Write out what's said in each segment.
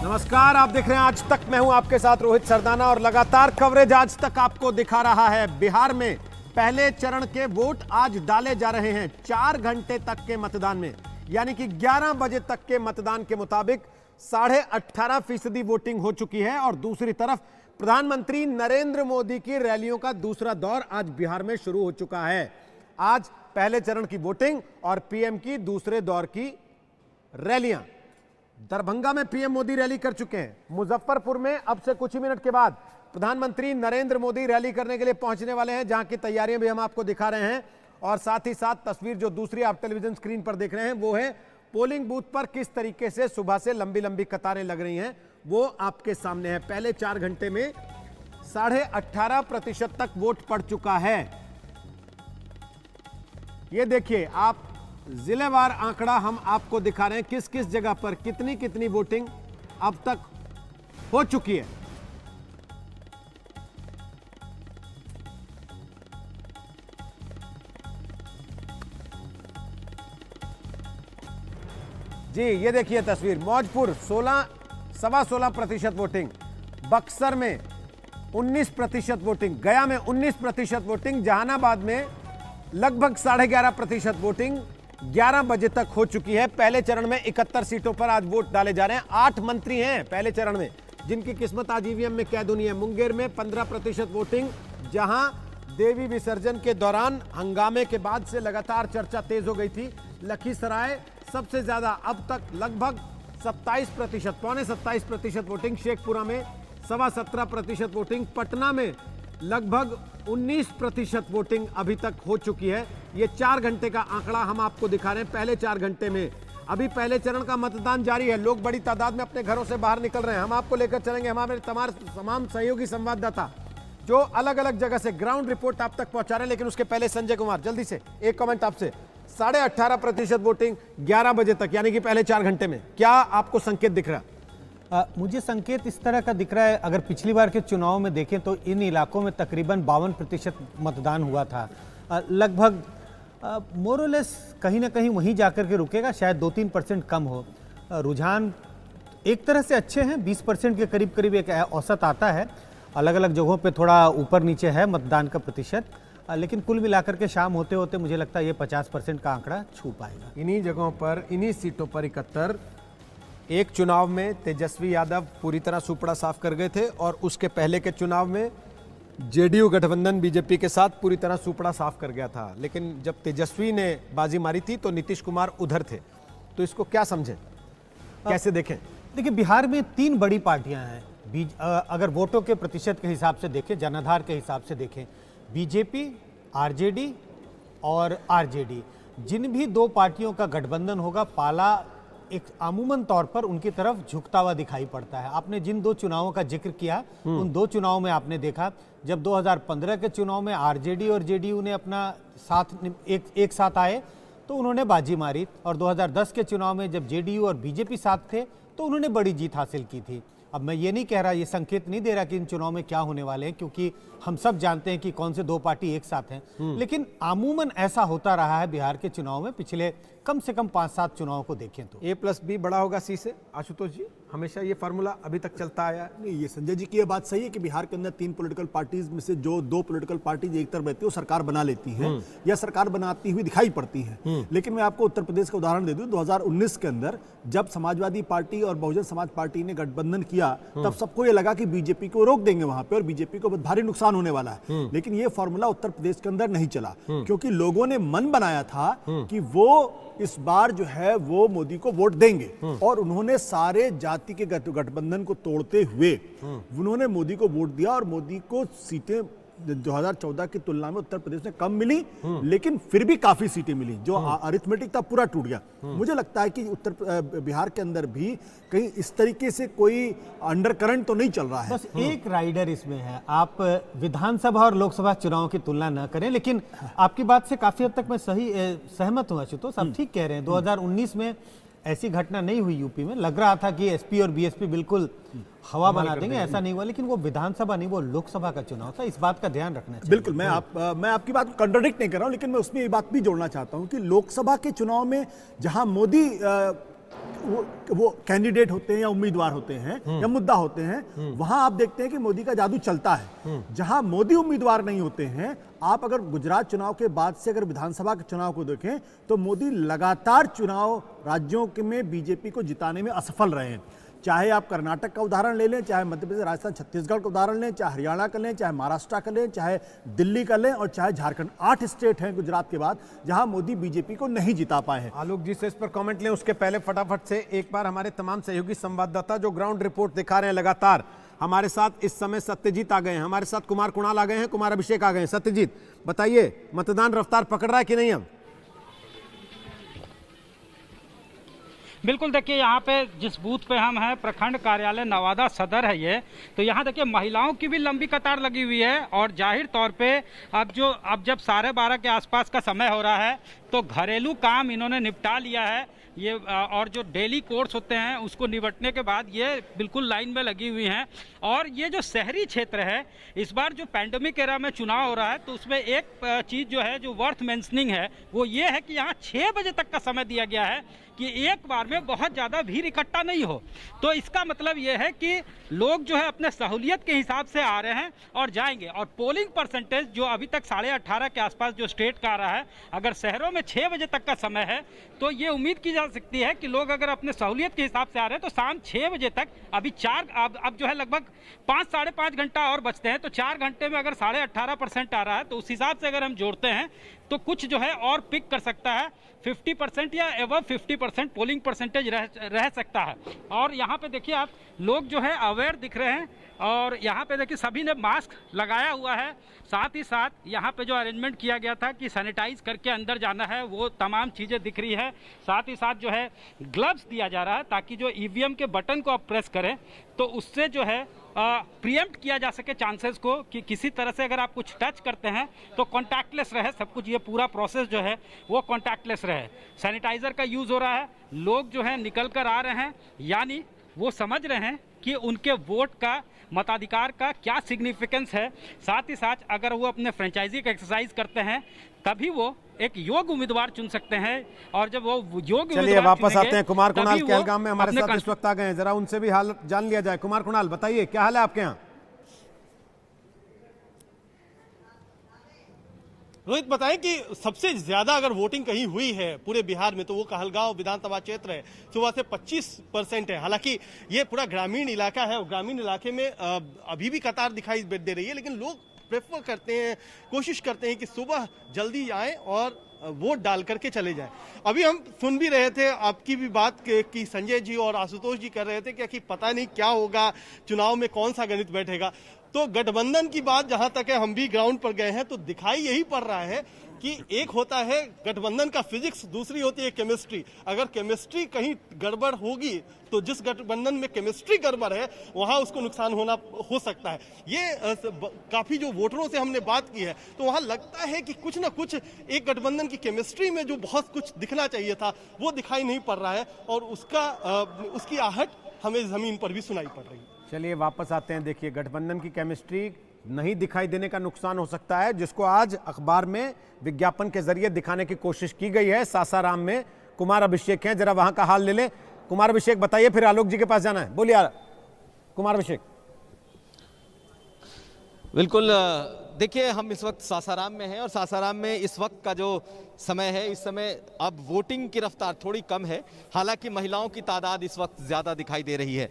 नमस्कार, आप देख रहे हैं आज तक। मैं हूं आपके साथ रोहित सरदाना और लगातार कवरेज आज तक आपको दिखा रहा है। बिहार में पहले चरण के वोट आज डाले जा रहे हैं 4 घंटे तक के मतदान में, यानी कि 11 बजे तक के मतदान के मुताबिक 18.5% वोटिंग हो चुकी है। और दूसरी तरफ प्रधानमंत्री नरेंद्र मोदी की रैलियों का दूसरा दौर आज बिहार में शुरू हो चुका है। आज पहले चरण की वोटिंग और पीएम की दूसरे दौर की रैलियां। दरभंगा में पीएम मोदी रैली कर चुके हैं। मुजफ्फरपुर में अब से कुछ ही मिनट के बाद प्रधानमंत्री नरेंद्र मोदी रैली करने के लिए पहुंचने वाले हैं, जहां की तैयारियां भी हम आपको दिखा रहे हैं। और साथ ही साथ तस्वीर जो दूसरी आप टेलीविजन स्क्रीन पर देख रहे हैं वो है पोलिंग बूथ पर किस तरीके से सुबह से लंबी लंबी कतारें लग रही हैं, वो आपके सामने है। पहले 4 घंटे में 18.5% तक वोट पड़ चुका है। ये देखिए, आप जिलेवार आंकड़ा हम आपको दिखा रहे हैं, किस किस जगह पर कितनी कितनी वोटिंग अब तक हो चुकी है। जी ये देखिए तस्वीर। मौजपुर 16.25% वोटिंग, बक्सर में 19% वोटिंग, गया में 19% वोटिंग, जहानाबाद में लगभग 11.5% वोटिंग 11 बजे तक हो चुकी है। पहले चरण में 71 सीटों पर आज वोट डाले जा रहे हैं। 8 मंत्री हैं पहले चरण में जिनकी किस्मत आज ईवीएम में कैद होनी है। मुंगेर में 15% वोटिंग, जहां देवी विसर्जन के दौरान हंगामे के बाद से लगातार चर्चा तेज हो गई थी। लखीसराय सबसे ज्यादा, अब तक लगभग 27%, पौने 27% वोटिंग। शेखपुरा में 17.25% वोटिंग। पटना में लगभग 19% वोटिंग अभी तक हो चुकी है। ये 4 घंटे का आंकड़ा हम आपको दिखा रहे हैं। पहले 4 घंटे में अभी पहले चरण का मतदान जारी है। लोग बड़ी तादाद में अपने घरों से बाहर निकल रहे हैं। हम आपको लेकर चलेंगे, हमारे तमाम सहयोगी संवाददाता जो अलग अलग जगह से ग्राउंड रिपोर्ट आप तक पहुंचा रहे हैं। लेकिन उसके पहले संजय कुमार, जल्दी से एक कमेंट आपसे। 18.5% वोटिंग 11 बजे तक, यानी कि पहले 4 घंटे में, क्या आपको संकेत दिख रहा है? मुझे संकेत इस तरह का दिख रहा है, अगर पिछली बार के चुनाव में देखें तो इन इलाकों में तकरीबन 52% मतदान हुआ था। लगभग मोरलेस कहीं ना कहीं वहीं जाकर के रुकेगा, शायद 2-3% कम हो। रुझान एक तरह से अच्छे हैं, 20% के करीब करीब एक औसत आता है। अलग अलग जगहों पे थोड़ा ऊपर नीचे है मतदान का प्रतिशत, लेकिन कुल मिलाकर के शाम होते होते मुझे लगता है ये 50% का आंकड़ा छू पाएगा। इन्हीं जगहों पर, इन्हीं सीटों पर 71। एक चुनाव में तेजस्वी यादव पूरी तरह सुपड़ा साफ कर गए थे और उसके पहले के चुनाव में जेडीयू गठबंधन बीजेपी के साथ पूरी तरह सुपड़ा साफ कर गया था। लेकिन जब तेजस्वी ने बाजी मारी थी तो नीतीश कुमार उधर थे। तो इसको क्या समझें, कैसे देखें? देखिए, बिहार में 3 बड़ी पार्टियां हैं। अगर वोटों के प्रतिशत के हिसाब से देखें, जनाधार के हिसाब से देखें, बीजेपी, आरजेडी और आरजेडी। जिन भी 2 पार्टियों का गठबंधन होगा, पाला एक आमूमन तौर पर उनकी तरफ झुकता हुआ दिखाई पड़ता है। आपने जिन 2 चुनावों का जिक्र किया, उन 2 चुनावों में आपने देखा, जब 2015 के चुनाव में आरजेडी और जेडीयू ने अपना साथ एक साथ आए तो उन्होंने बाजी मारी, और 2010 के चुनाव में जब जेडीयू और बीजेपी साथ थे तो उन्होंने बड़ी जीत हासिल की थी। अब मैं ये नहीं कह रहा, ये संकेत नहीं दे रहा कि इन चुनाव में क्या होने वाले हैं, क्योंकि हम सब जानते हैं कि कौन से 2 पार्टी एक साथ हैं। लेकिन आमूमन ऐसा होता रहा है बिहार के चुनाव में, पिछले कम से कम 5-7 चुनावों को देखें तो। A+B बड़ा होगा C से, आशुतोष जी? हमेशा ये फार्मूला अभी तक चलता आया है। नहीं, ये संजय जी की ये बात सही है कि बिहार के अंदर 3 पॉलिटिकल पार्टीज में से जो 2 पॉलिटिकल पार्टीज एक तरफ रहती है वो सरकार बना लेती हैं या सरकार बनाती हुई दिखाई पड़ती हैं। लेकिन मैं आपको उत्तर प्रदेश का उदाहरण दे दूं। 2019 के अंदर जब समाजवादी पार्टी और बहुजन समाज पार्टी ने गठबंधन किया, तब सबको ये लगा कि बीजेपी को रोक देंगे वहां पे और बीजेपी को बहुत भारी नुकसान होने वाला है। लेकिन ये फॉर्मूला उत्तर प्रदेश के अंदर नहीं चला, क्योंकि लोगों ने मन बनाया था कि वो इस बार जो है वो मोदी को वोट देंगे, और उन्होंने सारे जाति के गठबंधन को तोड़ते हुए उन्होंने मोदी को वोट दिया। और मोदी को सीटें 2014 की तुलना में उत्तर प्रदेश में कम मिली, लेकिन फिर भी काफी सीटें मिली। जो अरिथमेटिक था पूरा टूट गया। मुझे लगता है कि बिहार के अंदर भी कहीं इस तरीके से कोई अंडरकरंट तो नहीं चल रहा है। बस एक राइडर इसमें है, आप विधानसभा और लोकसभा चुनाव की तुलना न करें। लेकिन आपकी बात से काफी हद तक मैं सहमत हूं आशुतोष, आप ठीक कह रहे हैं। 2019 में ऐसी घटना नहीं हुई यूपी में। लग रहा था कि एसपी और बीएसपी बिल्कुल हवा बना देंगे, ऐसा नहीं हुआ। लेकिन वो विधानसभा नहीं, वो लोकसभा का चुनाव था। इस बात का ध्यान रखना चाहिए। बिल्कुल, मैं आपकी बात को कंट्राडिक्ट नहीं कर रहा हूं, लेकिन मैं उसमें ये बात भी जोड़ना चाहता हूं कि लोकसभा के चुनाव में जहां मोदी वो कैंडिडेट होते हैं या उम्मीदवार होते हैं या मुद्दा होते हैं, वहां आप देखते हैं कि मोदी का जादू चलता है। जहां मोदी उम्मीदवार नहीं होते हैं, आप अगर गुजरात चुनाव के बाद से अगर विधानसभा के चुनाव को देखें तो मोदी लगातार चुनाव राज्यों में बीजेपी को जिताने में असफल रहे हैं। चाहे आप कर्नाटक का उदाहरण ले लें, चाहे मध्य प्रदेश, राजस्थान, छत्तीसगढ़ का उदाहरण लें, चाहे हरियाणा का लें, चाहे महाराष्ट्र का लें, चाहे दिल्ली का लें और चाहे झारखंड, 8 स्टेट हैं गुजरात के बाद जहां मोदी बीजेपी को नहीं जिता पाए हैं। आलोक जी से इस पर कमेंट लें, उसके पहले फटाफट से एक बार हमारे तमाम सहयोगी संवाददाता जो ग्राउंड रिपोर्ट दिखा रहे हैं लगातार हमारे साथ, इस समय सत्यजीत आ गए हैं, हमारे साथ कुमार कुणाल आ गए हैं, कुमार अभिषेक आ गए हैं। सत्यजीत बताइए, मतदान रफ्तार पकड़ रहा है कि नहीं अब? बिल्कुल, देखिए यहाँ पे जिस बूथ पे हम हैं, प्रखंड कार्यालय नवादा सदर है ये, तो यहाँ देखिए महिलाओं की भी लंबी कतार लगी हुई है। और जाहिर तौर पे अब जब 12:30 के आसपास का समय हो रहा है तो घरेलू काम इन्होंने निपटा लिया है ये, और जो डेली कोर्स होते हैं उसको निपटने के बाद ये बिल्कुल लाइन में लगी हुई हैं। और ये जो शहरी क्षेत्र है, इस बार जो पैंडेमिक एरा में चुनाव हो रहा है तो उसमें एक चीज़ जो है जो वर्थ मेंशनिंग है वो ये है कि यहाँ 6 बजे तक का समय दिया गया है कि एक बार में बहुत ज़्यादा भीड़ इकट्ठा नहीं हो। तो इसका मतलब ये है कि लोग जो है अपने सहूलियत के हिसाब से आ रहे हैं और जाएंगे। और पोलिंग परसेंटेज जो अभी तक 18.5 के आसपास जो स्टेट का आ रहा है, अगर शहरों में 6 बजे तक का समय है तो ये उम्मीद की जा सकती है कि लोग अगर अपने सहूलियत के हिसाब से आ रहे हैं तो शाम 6 बजे तक, अभी अब जो है लगभग 5 साढ़े 5 घंटा और बचते हैं, तो 4 घंटे में अगर 18.5% आ रहा है तो उस हिसाब से अगर हम जोड़ते हैं तो कुछ जो है और पिक कर सकता है, 50% या एबव 50% पोलिंग परसेंटेज रह सकता है। और यहाँ पे देखिए आप लोग जो है अवेयर दिख रहे हैं और यहाँ पे देखिए सभी ने मास्क लगाया हुआ है। साथ ही साथ यहाँ पे जो अरेंजमेंट किया गया था कि सैनिटाइज करके अंदर जाना है, वो तमाम चीज़ें दिख रही है। साथ ही साथ जो है ग्लव्स दिया जा रहा है ताकि जो ईवीएम के बटन को आप प्रेस करें तो उससे जो है प्रीएम्प्ट किया जा सके चांसेस को कि किसी तरह से अगर आप कुछ टच करते हैं तो कॉन्टैक्टलेस रहे सब कुछ, ये पूरा प्रोसेस जो है वो कॉन्टैक्टलेस रहे। सैनिटाइज़र का यूज़ हो रहा है, लोग जो है निकल कर आ रहे हैं, यानी वो समझ रहे हैं कि उनके वोट का, मताधिकार का क्या सिग्निफिकेंस है। साथ ही साथ अगर वो अपने फ्रेंचाइजी का एक्सरसाइज करते हैं तभी वो एक योग्य उम्मीदवार चुन सकते हैं। और जब वो योग्य, चलिए वापस आते हैं कुमार कुणाल कहलगाम में हमारे साथ इस वक्त आ गए हैं, जरा उनसे भी हाल जान लिया जाए। कुमार कुणाल बताइए, क्या हाल है आपके यहाँ? रोहित, बताएं कि सबसे ज्यादा अगर वोटिंग कहीं हुई है पूरे बिहार में तो वो कहलगांव विधानसभा क्षेत्र है, सुबह से 25% है। हालांकि ये पूरा ग्रामीण इलाका है और ग्रामीण इलाके में अभी भी कतार दिखाई दे रही है, लेकिन लोग प्रेफर करते हैं, कोशिश करते हैं कि सुबह जल्दी आए और वोट डाल करके चले जाएं। अभी हम सुन भी रहे थे आपकी भी बात कि संजय जी और आशुतोष जी कर रहे थे कि पता नहीं क्या होगा, चुनाव में कौन सा गणित बैठेगा। तो गठबंधन की बात जहां तक है, हम भी ग्राउंड पर गए हैं तो दिखाई यही पड़ रहा है कि एक होता है गठबंधन का फिजिक्स, दूसरी होती है केमिस्ट्री। अगर केमिस्ट्री कहीं गड़बड़ होगी तो जिस गठबंधन में केमिस्ट्री गड़बड़ है वहां उसको नुकसान हो सकता है। ये काफी जो वोटरों से हमने बात की है तो वहां लगता है कि कुछ ना कुछ एक गठबंधन की केमिस्ट्री में जो बहुत कुछ दिखना चाहिए था वो दिखाई नहीं पड़ रहा है और उसकी आहट हमें जमीन पर भी सुनाई पड़ रही है। चलिए वापस आते हैं। देखिए, गठबंधन की केमिस्ट्री नहीं दिखाई देने का नुकसान हो सकता है, जिसको आज अखबार में विज्ञापन के जरिए दिखाने की कोशिश की गई है। सासाराम में कुमार अभिषेक हैं, जरा वहां का हाल ले लें। कुमार अभिषेक बताइए, फिर आलोक जी के पास जाना है। बोलिए कुमार अभिषेक। बिल्कुल, देखिए हम इस वक्त सासाराम में हैं और सासाराम में इस वक्त का जो समय है, इस समय अब वोटिंग की रफ्तार थोड़ी कम है, हालांकि महिलाओं की तादाद इस वक्त ज़्यादा दिखाई दे रही है।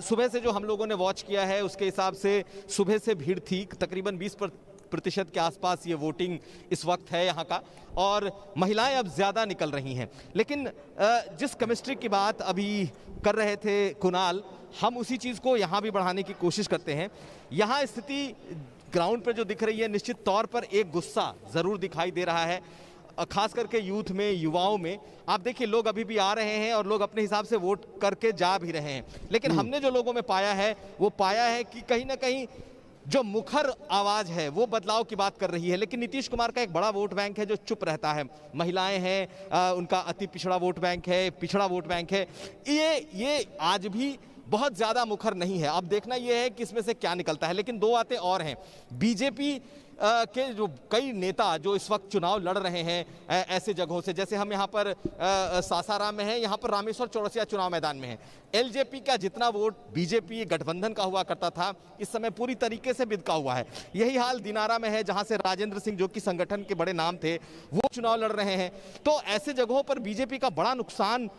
सुबह से जो हम लोगों ने वॉच किया है उसके हिसाब से सुबह से भीड़ थी, तकरीबन 20% के आसपास ये वोटिंग इस वक्त है यहाँ का, और महिलाएं अब ज़्यादा निकल रही हैं। लेकिन जिस केमिस्ट्री की बात अभी कर रहे थे कुणाल, हम उसी चीज़ को यहाँ भी बढ़ाने की कोशिश करते हैं। यहाँ स्थिति ग्राउंड पर जो दिख रही है, निश्चित तौर पर एक गुस्सा ज़रूर दिखाई दे रहा है, खास करके यूथ में, युवाओं में। आप देखिए लोग अभी भी आ रहे हैं और लोग अपने हिसाब से वोट करके जा भी रहे हैं, लेकिन हमने जो लोगों में पाया है वो पाया है कि कहीं ना कहीं जो मुखर आवाज़ है वो बदलाव की बात कर रही है। लेकिन नीतीश कुमार का एक बड़ा वोट बैंक है जो चुप रहता है। महिलाएं हैं, उनका अति पिछड़ा वोट बैंक है, पिछड़ा वोट बैंक है, ये आज भी बहुत ज़्यादा मुखर नहीं है। अब देखना यह है कि इसमें से क्या निकलता है। लेकिन दो बातें और हैं। बीजेपी के जो कई नेता जो इस वक्त चुनाव लड़ रहे हैं ऐसे जगहों से, जैसे हम यहाँ पर सासाराम में हैं, यहाँ पर रामेश्वर चौरसिया चुनाव मैदान में है। एलजेपी का जितना वोट बीजेपी गठबंधन का हुआ करता था, इस समय पूरी तरीके से बिदका हुआ है। यही हाल दिनारा में है, जहां से राजेंद्र सिंह जो कि संगठन के बड़े नाम थे वो चुनाव लड़ रहे हैं। तो ऐसे जगहों पर बीजेपी का बड़ा नुकसान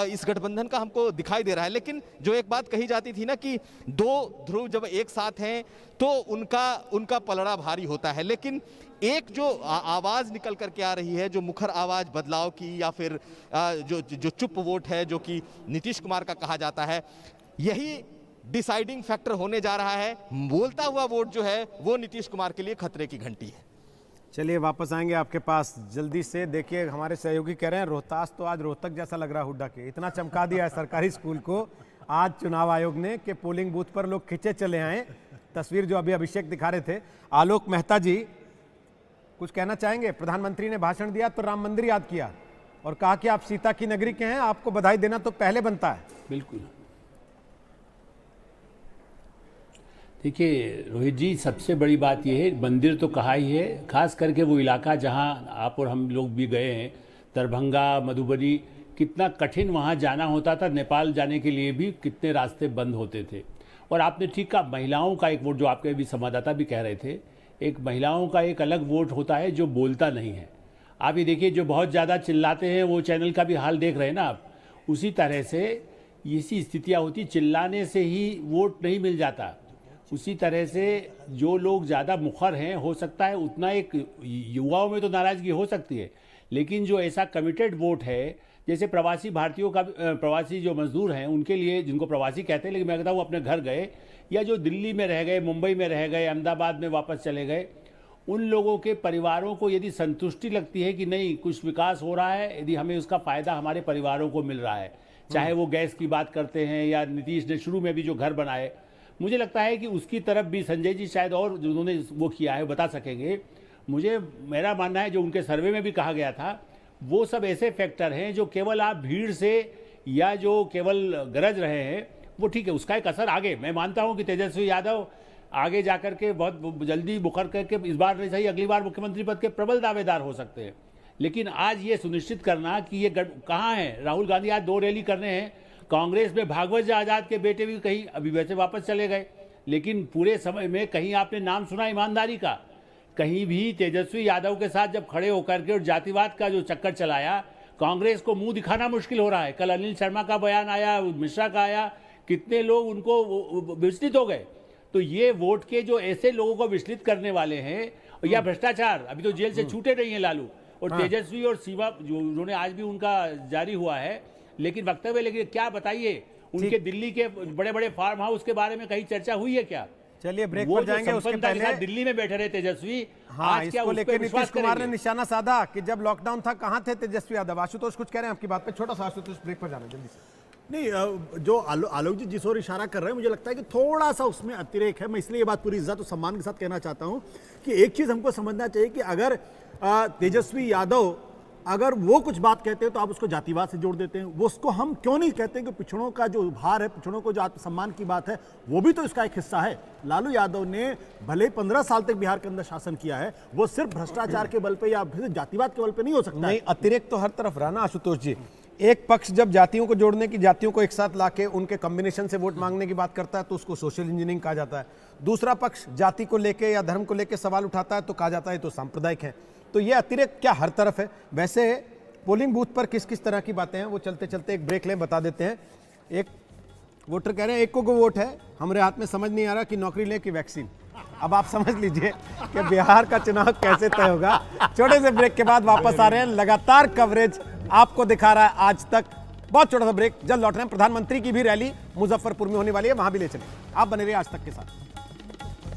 इस गठबंधन का हमको दिखाई दे रहा है। लेकिन जो एक बात कही जाती थी ना कि दो ध्रुव जब एक साथ हैं तो उनका पलड़ा भारी होता है। लेकिन एक जो आवाज निकल करके आ रही है, जो मुखर आवाज बदलाव की, या फिर जो चुप वोट है जो कि नीतीश कुमार का कहा जाता है, यही डिसाइडिंग फैक्टर होने जा रहा है। बोलता हुआ वोट जो है वो नीतीश कुमार के लिए खतरे की घंटी है। चलिए वापस आएंगे आपके पास जल्दी से। देखिए हमारे सहयोगी कह रहे हैं रोहतास तो आज रोहतक जैसा लग रहा है हुड्डा के, इतना चमका दिया है सरकारी स्कूल को आज चुनाव आयोग ने कि पोलिंग बूथ पर लोग खिंचे चले आए। तस्वीर जो अभी अभिषेक दिखा रहे थे। आलोक मेहता जी कुछ कहना चाहेंगे? प्रधानमंत्री ने भाषण दिया तो राम मंदिर याद किया और कहा कि आप सीता की नगरी के हैं, आपको बधाई देना तो पहले बनता है। बिल्कुल। देखिए रोहित जी, सबसे बड़ी बात यह है, मंदिर तो कहा ही है, खास करके वो इलाका जहां आप और हम लोग भी गए हैं, दरभंगा, मधुबनी, कितना कठिन वहां जाना होता था। नेपाल जाने के लिए भी कितने रास्ते बंद होते थे। और आपने ठीक कहा, महिलाओं का एक वोट, जो आपके भी संवाददाता भी कह रहे थे, एक महिलाओं का एक अलग वोट होता है जो बोलता नहीं है। आप ये देखिए, जो बहुत ज़्यादा चिल्लाते हैं वो चैनल का भी हाल देख रहे हैं ना आप, उसी तरह से इसी स्थितियाँ होती, चिल्लाने से ही वोट नहीं मिल जाता। उसी तरह से जो लोग ज़्यादा मुखर हैं, हो सकता है उतना एक युवाओं में तो नाराज़गी हो सकती है, लेकिन जो ऐसा कमिटेड वोट है, जैसे प्रवासी भारतीयों का, प्रवासी जो मजदूर हैं उनके लिए, जिनको प्रवासी कहते हैं, लेकिन मैं कहता हूँ अपने घर गए, या जो दिल्ली में रह गए, मुंबई में रह गए, अहमदाबाद में वापस चले गए, उन लोगों के परिवारों को यदि संतुष्टि लगती है कि नहीं कुछ विकास हो रहा है, यदि हमें उसका फ़ायदा हमारे परिवारों को मिल रहा है, चाहे वो गैस की बात करते हैं या नीतीश ने शुरू में भी जो घर बनाए, मुझे लगता है कि उसकी तरफ भी संजय जी शायद और जो उन्होंने वो किया है बता सकेंगे। मेरा मानना है जो उनके सर्वे में भी कहा गया था, वो सब ऐसे फैक्टर हैं जो केवल आप भीड़ से या जो केवल गरज रहे हैं वो ठीक है, उसका एक असर आगे, मैं मानता हूं कि तेजस्वी यादव आगे जाकर के बहुत जल्दी मुखर करके इस बार नहीं सही अगली बार मुख्यमंत्री पद के प्रबल दावेदार हो सकते हैं। लेकिन आज ये सुनिश्चित करना कि ये कहाँ है, राहुल गांधी आज 2 रैली करने हैं, कांग्रेस में भागवत आजाद के बेटे भी कहीं अभी वैसे वापस चले गए, लेकिन पूरे समय में कहीं आपने नाम सुना ईमानदारी का? कहीं भी तेजस्वी यादव के साथ जब खड़े होकर के और जातिवाद का जो चक्कर चलाया, कांग्रेस को मुंह दिखाना मुश्किल हो रहा है। कल अनिल शर्मा का बयान आया, मिश्रा का आया, कितने लोग उनको विचलित हो गए। तो ये वोट के जो ऐसे लोगों को विचलित करने वाले हैं, या भ्रष्टाचार, अभी तो जेल से छूटे नहीं है लालू, और तेजस्वी और शिवा जो उन्होंने आज भी उनका जारी हुआ है लेकिन वक्तव्य, लेकिन क्या बताइए उनके दिल्ली के बड़े बड़े फार्म हाउस के बारे में कहीं चर्चा हुई है क्या? चलिए ब्रेक पर जाएंगे, उसके पहले दिल्ली में बैठे रहे तेजस्वी, हाँ, आज क्या इसको लेकर नीतीश कुमार ने करेंगे? निशाना साधा कि जब लॉकडाउन था कहां थे तेजस्वी यादव। आशुतोष कुछ कह रहे हैं आपकी बात पे? छोटा सा आशुतोष, ब्रेक पर जाना जल्दी से। नहीं, जो आलोक जी जिस ओर इशारा कर रहे हैं, मुझे लगता है कि थोड़ा सा उसमें अतिरेक है। मैं इसलिए ये बात पूरी इज्जत और सम्मान के साथ कहना चाहता हूं कि एक चीज हमको समझना चाहिए कि अगर तेजस्वी यादव अगर वो कुछ बात कहते हैं तो आप उसको जातिवाद से जोड़ देते हैं। वो उसको हम क्यों नहीं कहते कि पिछड़ों का जो भार है, पिछड़ों को जो आत्मसम्मान की बात है, वो भी तो इसका एक हिस्सा है। लालू यादव ने भले 15 साल तक बिहार के अंदर शासन किया है, वो सिर्फ भ्रष्टाचार के बल पे या जातिवाद के बल पे नहीं हो सकता। नहीं, अतिरेक तो हर तरफ रहा ना आशुतोष जी। एक पक्ष जब जातियों को जोड़ने की, जातियों को एक साथ लाके उनके कॉम्बिनेशन से वोट मांगने की बात करता है तो उसको सोशल इंजीनियरिंग कहा जाता है। दूसरा पक्ष जाति को लेके या धर्म को लेके सवाल उठाता है तो कहा जाता है तो सांप्रदायिक है। तो ये अतिरेक क्या हर तरफ है। वैसे पोलिंग बूथ पर किस किस तरह की बातें हैं वो चलते चलते एक ब्रेक लें, बता देते हैं। एक वोटर कह रहे हैं 1 को वोट है, हमारे हाथ में समझ नहीं आ रहा कि नौकरी ले कि वैक्सीन। अब आप समझ लीजिए कि बिहार का चुनाव कैसे तय होगा। छोटे से ब्रेक के बाद वापस आ रहे हैं, लगातार कवरेज आपको दिखा रहा है आज तक। बहुत छोटा सा ब्रेक, जल्द लौट रहे हैं। प्रधानमंत्री की भी रैली मुजफ्फरपुर में होने वाली है, वहां भी ले चलें। आप बने रहिए आज तक के साथ।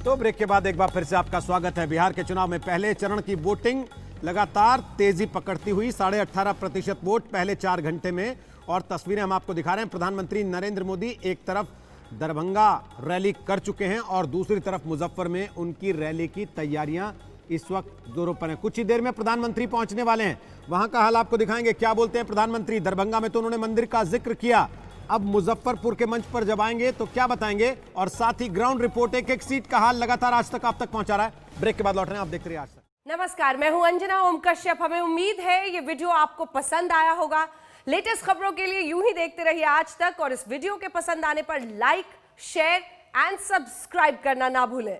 तो ब्रेक के बाद एक बार फिर से आपका स्वागत है। बिहार के चुनाव में पहले चरण की वोटिंग लगातार तेजी पकड़ती हुई, 18.5% वोट पहले 4 घंटे में। और तस्वीरें हम आपको दिखा रहे हैं। प्रधानमंत्री नरेंद्र मोदी एक तरफ दरभंगा रैली कर चुके हैं और दूसरी तरफ मुजफ्फर में उनकी रैली की तैयारियां इस वक्त जोरों पर हैं। कुछ ही देर में प्रधानमंत्री पहुंचने वाले हैं, वहां का हाल आपको दिखाएंगे। क्या बोलते हैं प्रधानमंत्री? दरभंगा में तो उन्होंने मंदिर का जिक्र किया, अब मुजफ्फरपुर के मंच पर जब आएंगे तो क्या बताएंगे, और साथ ही ग्राउंड रिपोर्ट एक एक सीट का हाल लगातार आज तक आप तक पहुंचा रहा है। ब्रेक के बाद लौट रहे हैं, आप देखते रहिए आज तक। नमस्कार, मैं हूं अंजना ओम कश्यप। हमें उम्मीद है ये वीडियो आपको पसंद आया होगा। लेटेस्ट खबरों के लिए यूं ही देखते रहिए आज तक, और इस वीडियो के पसंद आने पर लाइक, शेयर एंड सब्सक्राइब करना ना भूलें।